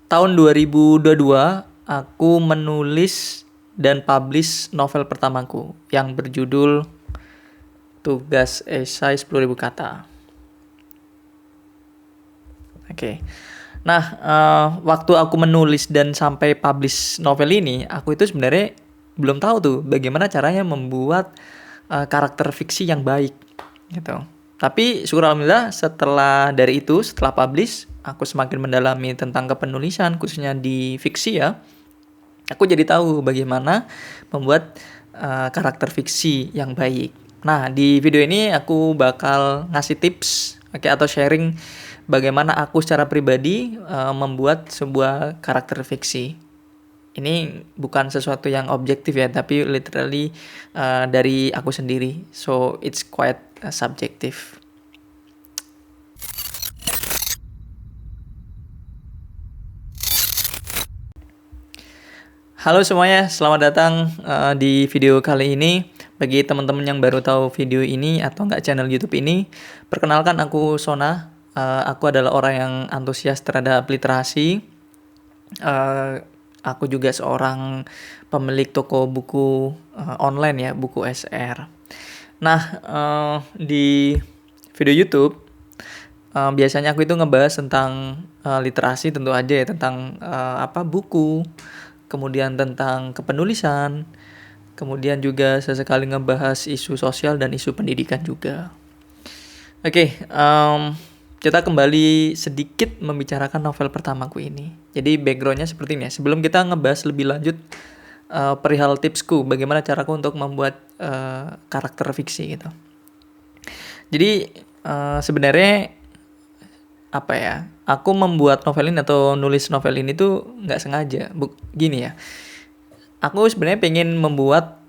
tahun 2022 aku menulis dan publish novel pertamaku yang berjudul Tugas Esai 10.000 Kata. Oke. Nah, waktu aku menulis dan sampai publish novel ini, aku itu sebenarnya belum tahu tuh bagaimana caranya membuat karakter fiksi yang baik gitu. Tapi syukur alhamdulillah setelah publish, aku semakin mendalami tentang kepenulisan khususnya di fiksi ya. Aku jadi tahu bagaimana membuat karakter fiksi yang baik. Nah, di video ini aku bakal ngasih tips, atau sharing bagaimana aku secara pribadi membuat sebuah karakter fiksi. Ini bukan sesuatu yang objektif ya, tapi literally dari aku sendiri. So, it's quite subjective. Halo semuanya, selamat datang di video kali ini. Bagi teman-teman yang baru tahu video ini atau nggak channel YouTube ini, perkenalkan aku Sona. Aku adalah orang yang antusias terhadap literasi. Aku juga seorang pemilik toko buku online ya, buku SR. Nah, di video YouTube biasanya aku itu ngebahas tentang literasi tentu aja ya, tentang buku, kemudian tentang kepenulisan, kemudian juga sesekali ngebahas isu sosial dan isu pendidikan juga. Oke, kita kembali sedikit membicarakan novel pertamaku ini. Jadi backgroundnya seperti ini ya. Sebelum kita ngebahas lebih lanjut perihal tipsku, bagaimana caraku untuk membuat karakter fiksi gitu. Jadi sebenarnya aku membuat novel ini atau nulis novel ini tuh nggak sengaja. Gini ya, aku sebenarnya pengen membuat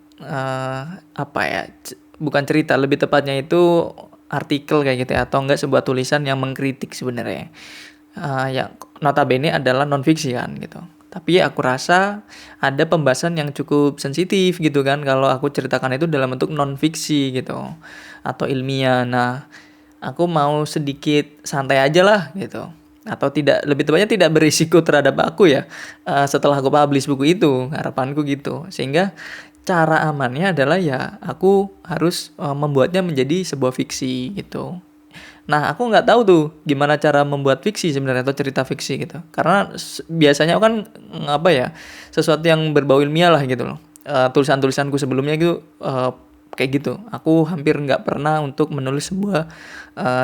bukan cerita, lebih tepatnya itu artikel kayak gitu ya, atau enggak sebuah tulisan yang mengkritik sebenarnya. Yang notabene adalah non fiksi kan gitu. Tapi aku rasa ada pembahasan yang cukup sensitif gitu kan kalau aku ceritakan itu dalam bentuk non fiksi gitu atau ilmiah. Nah, aku mau sedikit santai aja lah gitu, atau tidak, lebih tepatnya tidak berisiko terhadap aku ya setelah aku publish buku itu, harapanku gitu. Sehingga cara amannya adalah ya aku harus membuatnya menjadi sebuah fiksi gitu. Nah, aku nggak tahu tuh gimana cara membuat fiksi sebenarnya atau cerita fiksi gitu, karena biasanya kan sesuatu yang berbau ilmiah lah gitu loh. Tulisan-tulisanku sebelumnya gitu kayak gitu. Aku hampir nggak pernah untuk menulis sebuah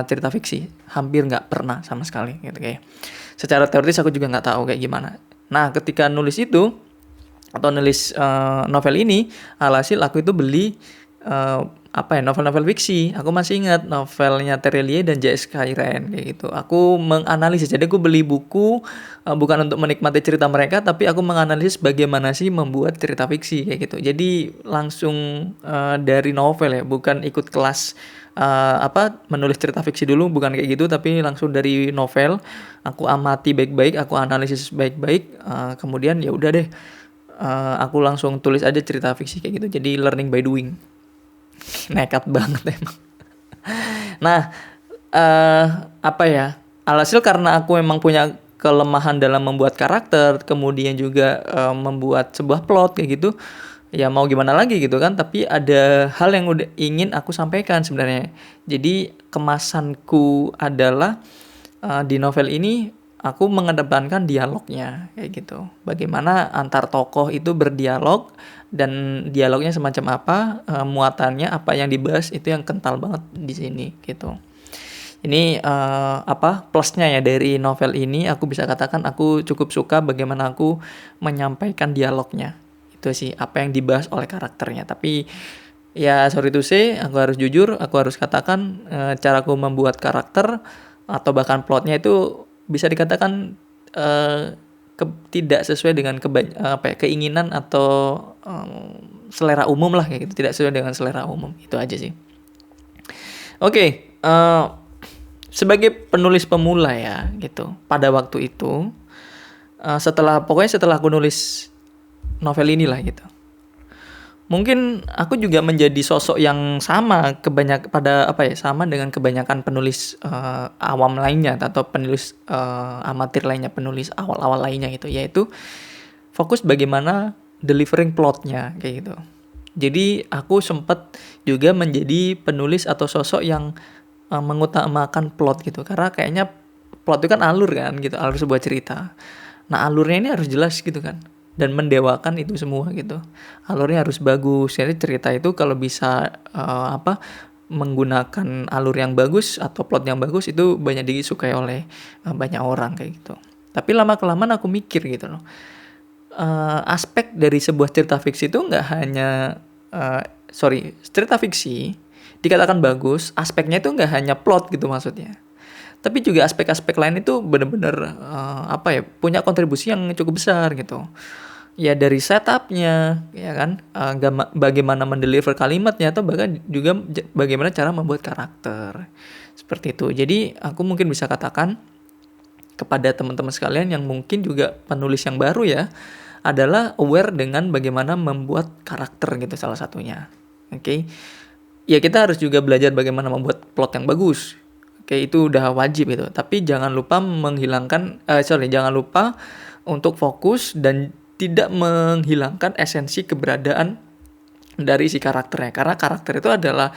cerita fiksi, hampir nggak pernah sama sekali gitu kayak. Secara teoritis aku juga nggak tahu kayak gimana. Nah, ketika nulis itu atau nulis novel ini, alhasil aku itu beli novel-novel fiksi. Aku masih ingat novelnya Terelie dan J.S. Kairen kayak gitu. Aku menganalisis, jadi aku beli buku bukan untuk menikmati cerita mereka, tapi aku menganalisis bagaimana sih membuat cerita fiksi kayak gitu. Jadi langsung dari novel ya, bukan ikut kelas menulis cerita fiksi dulu, bukan kayak gitu, tapi langsung dari novel. Aku amati baik-baik, aku analisis baik-baik, kemudian ya udah deh, aku langsung tulis aja cerita fiksi kayak gitu. Jadi learning by doing. Nekat banget emang. Nah, alhasil karena aku memang punya kelemahan dalam membuat karakter, kemudian juga membuat sebuah plot kayak gitu, ya mau gimana lagi gitu kan. Tapi ada hal yang udah ingin aku sampaikan sebenarnya. Jadi kemasanku adalah di novel ini aku mengedepankan dialognya kayak gitu. Bagaimana antar tokoh itu berdialog, dan dialognya semacam apa, muatannya apa yang dibahas, itu yang kental banget di sini gitu. Ini plusnya ya dari novel ini, aku bisa katakan aku cukup suka bagaimana aku menyampaikan dialognya. Itu sih apa yang dibahas oleh karakternya. Tapi ya sorry to say, aku harus jujur, aku harus katakan caraku membuat karakter atau bahkan plotnya itu bisa dikatakan tidak sesuai dengan keinginan atau selera umum lah kayak gitu, tidak sesuai dengan selera umum. Itu aja sih. Oke, sebagai penulis pemula ya gitu, pada waktu itu setelah aku nulis novel inilah gitu, Mungkin aku juga menjadi sosok yang sama sama dengan kebanyakan penulis awam lainnya atau penulis amatir lainnya, penulis awal-awal lainnya gitu, yaitu fokus bagaimana delivering plotnya kayak gitu. Jadi aku sempat juga menjadi penulis atau sosok yang mengutamakan plot gitu, karena kayaknya plot itu kan alur kan gitu, alur sebuah cerita. Nah alurnya ini harus jelas gitu kan, dan mendewakan itu semua gitu. Alurnya harus bagus. Jadi cerita itu kalau bisa menggunakan alur yang bagus atau plot yang bagus itu banyak disukai oleh banyak orang kayak gitu. Tapi lama kelamaan aku mikir gitu loh. Aspek dari sebuah cerita fiksi itu nggak hanya cerita fiksi dikatakan bagus, aspeknya itu nggak hanya plot gitu maksudnya, tapi juga aspek-aspek lain itu benar-benar punya kontribusi yang cukup besar gitu. Ya dari setupnya, ya kan, bagaimana mendeliver kalimatnya, atau bahkan juga bagaimana cara membuat karakter seperti itu. Jadi aku mungkin bisa katakan kepada teman-teman sekalian yang mungkin juga penulis yang baru ya, adalah aware dengan bagaimana membuat karakter gitu salah satunya. Oke. Ya kita harus juga belajar bagaimana membuat plot yang bagus. Oke, itu udah wajib itu. Tapi jangan lupa jangan lupa untuk fokus dan tidak menghilangkan esensi keberadaan dari si karakternya. Karena karakter itu adalah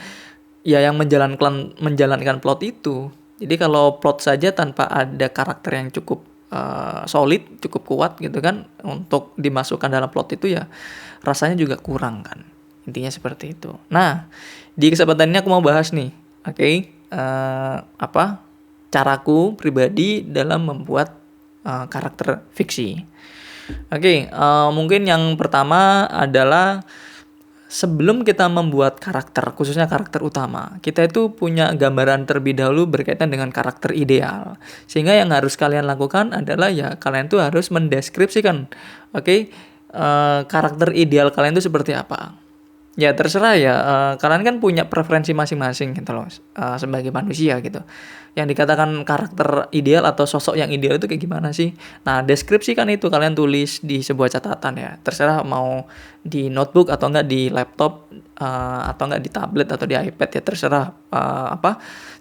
ya yang menjalankan plot itu. Jadi kalau plot saja tanpa ada karakter yang cukup solid, cukup kuat gitu kan untuk dimasukkan dalam plot itu, ya rasanya juga kurang kan. Intinya seperti itu. Nah, di kesempatan ini aku mau bahas nih, caraku pribadi dalam membuat karakter fiksi. Mungkin yang pertama adalah sebelum kita membuat karakter, khususnya karakter utama, kita itu punya gambaran terlebih dahulu berkaitan dengan karakter ideal. Sehingga yang harus kalian lakukan adalah ya kalian tuh harus mendeskripsikan, karakter ideal kalian itu seperti apa. Ya terserah ya, kalian kan punya preferensi masing-masing gitu loh, sebagai manusia gitu. Yang dikatakan karakter ideal atau sosok yang ideal itu kayak gimana sih? Nah, deskripsikan itu, kalian tulis di sebuah catatan ya. Terserah mau di notebook atau enggak di laptop, atau enggak di tablet atau di iPad ya, terserah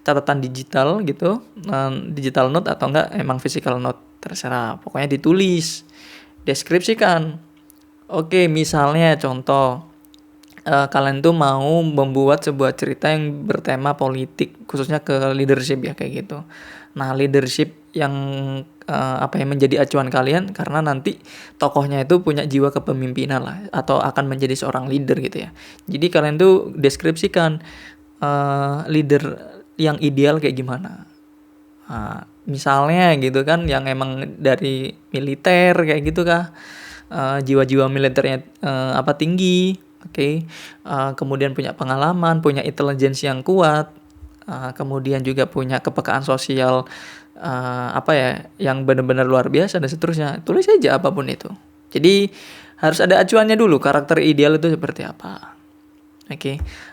catatan digital gitu, digital note atau enggak emang physical note, terserah. Pokoknya ditulis, deskripsikan. Misalnya contoh, kalian tuh mau membuat sebuah cerita yang bertema politik, khususnya ke leadership ya kayak gitu. Nah, leadership yang yang menjadi acuan kalian karena nanti tokohnya itu punya jiwa kepemimpinan lah, atau akan menjadi seorang leader gitu ya. Jadi kalian tuh deskripsikan leader yang ideal kayak gimana. Misalnya gitu kan, yang emang dari militer kayak gitu kah, jiwa-jiwa militernya tinggi. Kemudian punya pengalaman, punya intelligence yang kuat, kemudian juga punya kepekaan sosial yang benar-benar luar biasa dan seterusnya. Tulis aja apapun itu. Jadi harus ada acuannya dulu, karakter ideal itu seperti apa.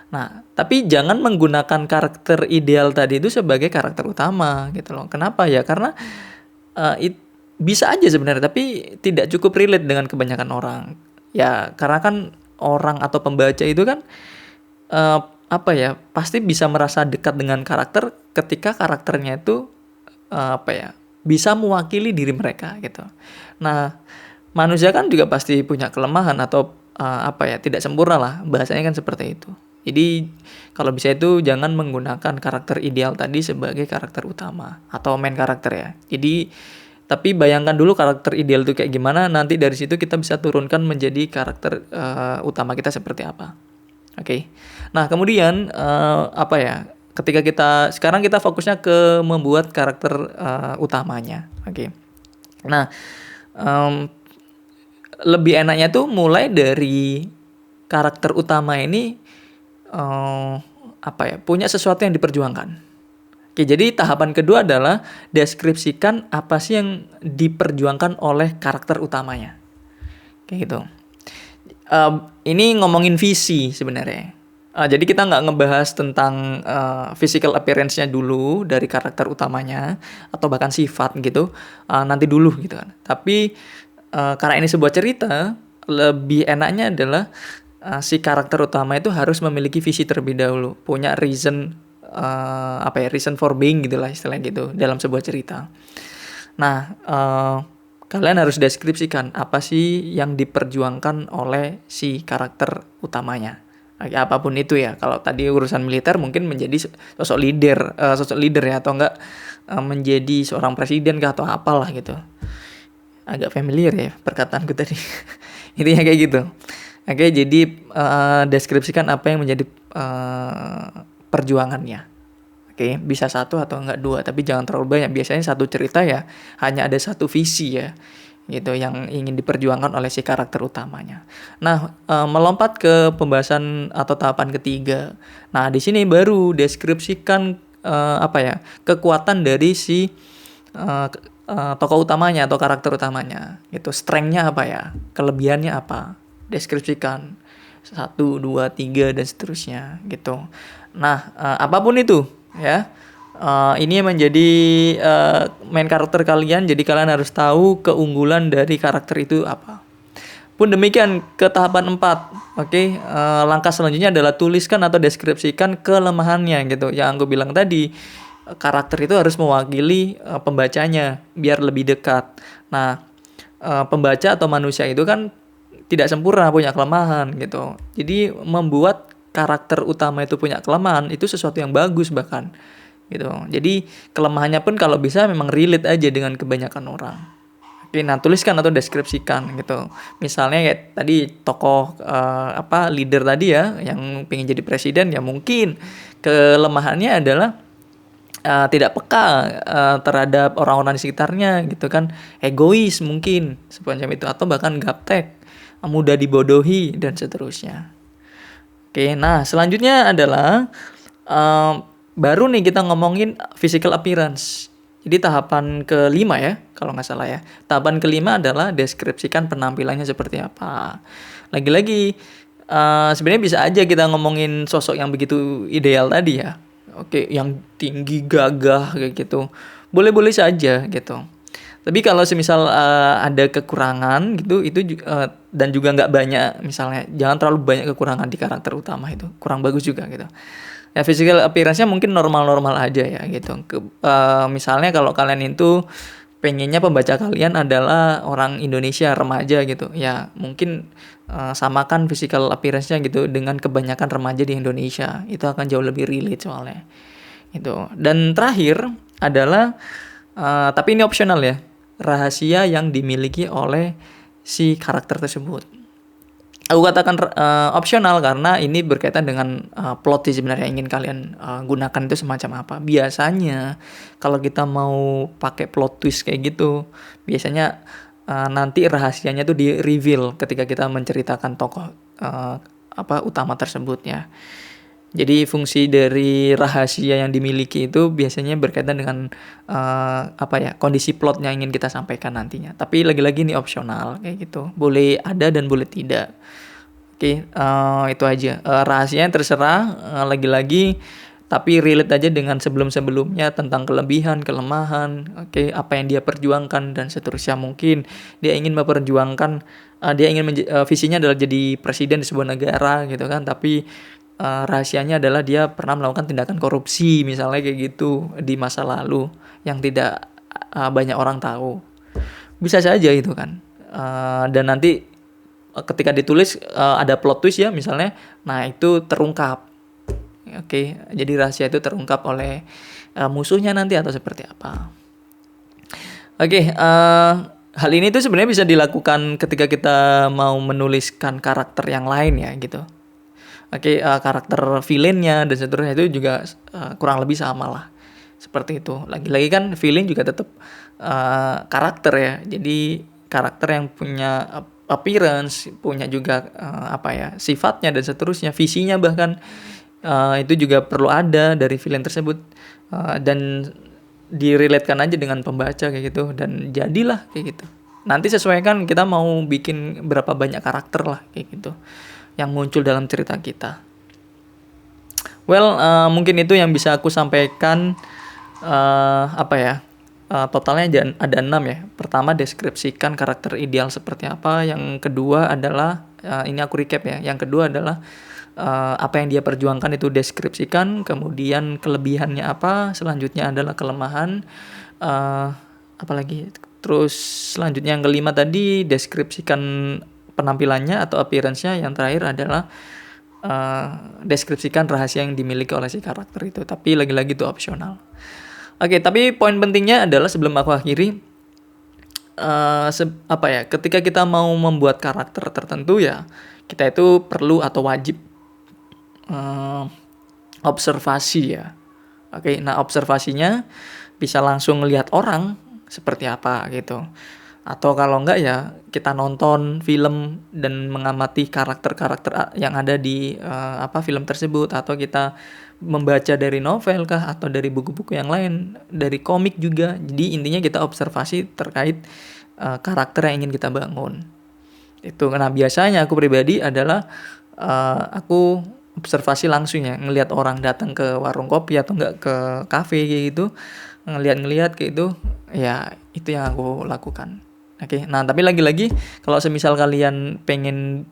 Nah, tapi jangan menggunakan karakter ideal tadi itu sebagai karakter utama gitu loh. Kenapa ya? Karena bisa aja sebenarnya, tapi tidak cukup relate dengan kebanyakan orang. Ya, karena kan orang atau pembaca itu kan pasti bisa merasa dekat dengan karakter ketika karakternya itu bisa mewakili diri mereka gitu. Nah, manusia kan juga pasti punya kelemahan atau tidak sempurna lah, bahasanya kan seperti itu. Jadi kalau bisa itu jangan menggunakan karakter ideal tadi sebagai karakter utama atau main karakter ya. Jadi tapi bayangkan dulu karakter ideal itu kayak gimana, nanti dari situ kita bisa turunkan menjadi karakter utama kita seperti apa. Nah, kemudian ketika sekarang kita fokusnya ke membuat karakter utamanya. Nah, lebih enaknya tuh mulai dari karakter utama ini punya sesuatu yang diperjuangkan. Jadi tahapan kedua adalah deskripsikan apa sih yang diperjuangkan oleh karakter utamanya. Kayak gitu. Ini ngomongin visi sebenarnya. Jadi kita nggak ngebahas tentang physical appearance-nya dulu dari karakter utamanya, atau bahkan sifat gitu. Nanti dulu gitu kan. Tapi karena ini sebuah cerita, lebih enaknya adalah si karakter utama itu harus memiliki visi terlebih dahulu, punya reason, reason for being gitulah istilahnya gitu dalam sebuah cerita. Nah, kalian harus deskripsikan apa sih yang diperjuangkan oleh si karakter utamanya. Apapun itu ya. Kalau tadi urusan militer mungkin menjadi sosok leader ya, atau enggak menjadi seorang presiden kah atau apalah gitu. Agak familiar ya perkataanku tadi. Intinya kayak gitu. Oke, jadi deskripsikan apa yang menjadi perjuangannya. Oke, bisa satu atau enggak dua, tapi jangan terlalu banyak. Biasanya satu cerita ya hanya ada satu visi ya, gitu yang ingin diperjuangkan oleh si karakter utamanya. Nah, melompat ke pembahasan atau tahapan ketiga. Nah, di sini baru deskripsikan kekuatan dari si tokoh utamanya atau karakter utamanya. Gitu, strength-nya apa ya, kelebihannya apa, deskripsikan 1, 2, 3 dan seterusnya gitu. Nah, apapun itu ya, ini menjadi main karakter kalian, jadi kalian harus tahu keunggulan dari karakter itu apa. Pun demikian ke tahapan 4. Oke, langkah selanjutnya adalah tuliskan atau deskripsikan kelemahannya gitu. Yang aku bilang tadi, karakter itu harus mewakili pembacanya biar lebih dekat. Nah, pembaca atau manusia itu kan tidak sempurna, punya kelemahan gitu. Jadi membuat karakter utama itu punya kelemahan itu sesuatu yang bagus bahkan gitu. Jadi kelemahannya pun kalau bisa memang relate aja dengan kebanyakan orang. Oke, nah tuliskan atau deskripsikan gitu. Misalnya kayak tadi tokoh leader tadi ya yang pengen jadi presiden, ya mungkin kelemahannya adalah tidak peka terhadap orang-orang di sekitarnya gitu kan, egois mungkin semacam itu, atau bahkan gaptek, mudah dibodohi dan seterusnya. Oke, nah selanjutnya adalah baru nih kita ngomongin physical appearance. Jadi tahapan kelima ya, kalau nggak salah ya. Tahapan kelima adalah deskripsikan penampilannya seperti apa. Lagi-lagi sebenarnya bisa aja kita ngomongin sosok yang begitu ideal tadi ya. Oke, yang tinggi gagah kayak gitu. Boleh-boleh saja gitu. Tapi kalau semisal ada kekurangan gitu, itu dan juga nggak banyak, misalnya jangan terlalu banyak kekurangan di karakter utama, itu kurang bagus juga gitu. Ya physical appearance-nya mungkin normal-normal aja ya gitu. Misalnya kalau kalian itu pengennya pembaca kalian adalah orang Indonesia remaja gitu, ya mungkin samakan physical appearance-nya gitu dengan kebanyakan remaja di Indonesia. Itu akan jauh lebih relate soalnya. Itu. Dan terakhir adalah tapi ini opsional ya, rahasia yang dimiliki oleh si karakter tersebut. Aku katakan opsional karena ini berkaitan dengan plot sih sebenarnya ingin kalian gunakan itu semacam apa. Biasanya kalau kita mau pakai plot twist kayak gitu, biasanya nanti rahasianya tuh di reveal ketika kita menceritakan tokoh utama tersebut ya. Jadi fungsi dari rahasia yang dimiliki itu biasanya berkaitan dengan kondisi plot yang ingin kita sampaikan nantinya. Tapi lagi-lagi ini opsional kayak gitu. Boleh ada dan boleh tidak. Oke, itu aja. Rahasianya terserah lagi-lagi, tapi relate aja dengan sebelum-sebelumnya tentang kelebihan, kelemahan, oke, apa yang dia perjuangkan dan seterusnya. Mungkin dia ingin memperjuangkan visinya adalah jadi presiden di sebuah negara gitu kan, tapi rahasianya adalah dia pernah melakukan tindakan korupsi misalnya kayak gitu di masa lalu yang tidak banyak orang tahu. Bisa saja itu kan. Dan nanti ketika ditulis ada plot twist ya misalnya, nah itu terungkap. Oke, jadi rahasia itu terungkap oleh musuhnya nanti atau seperti apa. Oke, hal ini tuh sebenarnya bisa dilakukan ketika kita mau menuliskan karakter yang lain ya gitu. Oke, karakter villain-nya dan seterusnya itu juga kurang lebih sama lah. Seperti itu. Lagi-lagi kan villain juga tetap karakter ya. Jadi karakter yang punya appearance, punya juga sifatnya dan seterusnya, visinya bahkan itu juga perlu ada dari villain tersebut, dan direlatekan aja dengan pembaca kayak gitu, dan jadilah kayak gitu. Nanti sesuaikan kita mau bikin berapa banyak karakter lah kayak gitu yang muncul dalam cerita kita. Well, mungkin itu yang bisa aku sampaikan totalnya ada 6 ya. Pertama, deskripsikan karakter ideal seperti apa. Yang kedua adalah, ini aku recap ya. Yang kedua adalah apa yang dia perjuangkan itu deskripsikan, kemudian kelebihannya apa, selanjutnya adalah kelemahan, apalagi, terus selanjutnya yang kelima tadi deskripsikan penampilannya atau appearance-nya, yang terakhir adalah deskripsikan rahasia yang dimiliki oleh si karakter itu, tapi lagi-lagi itu opsional. Oke, tapi poin pentingnya adalah sebelum aku akhiri, ketika kita mau membuat karakter tertentu ya, kita itu perlu atau wajib observasi ya. Oke, nah observasinya bisa langsung ngelihat orang seperti apa gitu. Atau kalau enggak ya kita nonton film dan mengamati karakter-karakter yang ada di film tersebut, atau kita membaca dari novel kah atau dari buku-buku yang lain, dari komik juga. Jadi intinya kita observasi terkait karakter yang ingin kita bangun. Itu. Nah, biasanya aku pribadi adalah aku observasi langsung ya, ngelihat orang datang ke warung kopi atau enggak ke kafe kayak gitu, ngelihat kayak itu, ya itu yang aku lakukan. Oke, nah tapi lagi-lagi kalau semisal kalian pengen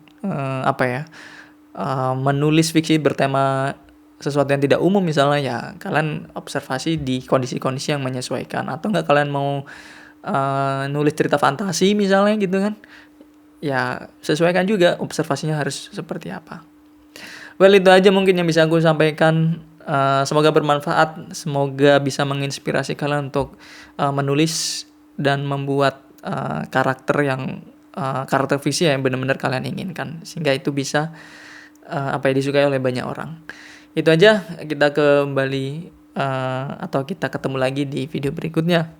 menulis fiksi bertema sesuatu yang tidak umum misalnya, ya kalian observasi di kondisi-kondisi yang menyesuaikan. Atau enggak kalian mau nulis cerita fantasi misalnya gitu kan, ya sesuaikan juga observasinya harus seperti apa. Well, itu aja mungkin yang bisa aku sampaikan. Semoga bermanfaat, semoga bisa menginspirasi kalian untuk menulis dan membuat karakter fiksi yang benar-benar kalian inginkan, sehingga itu bisa disukai oleh banyak orang. Itu aja, kita kembali atau kita ketemu lagi di video berikutnya.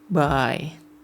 Bye.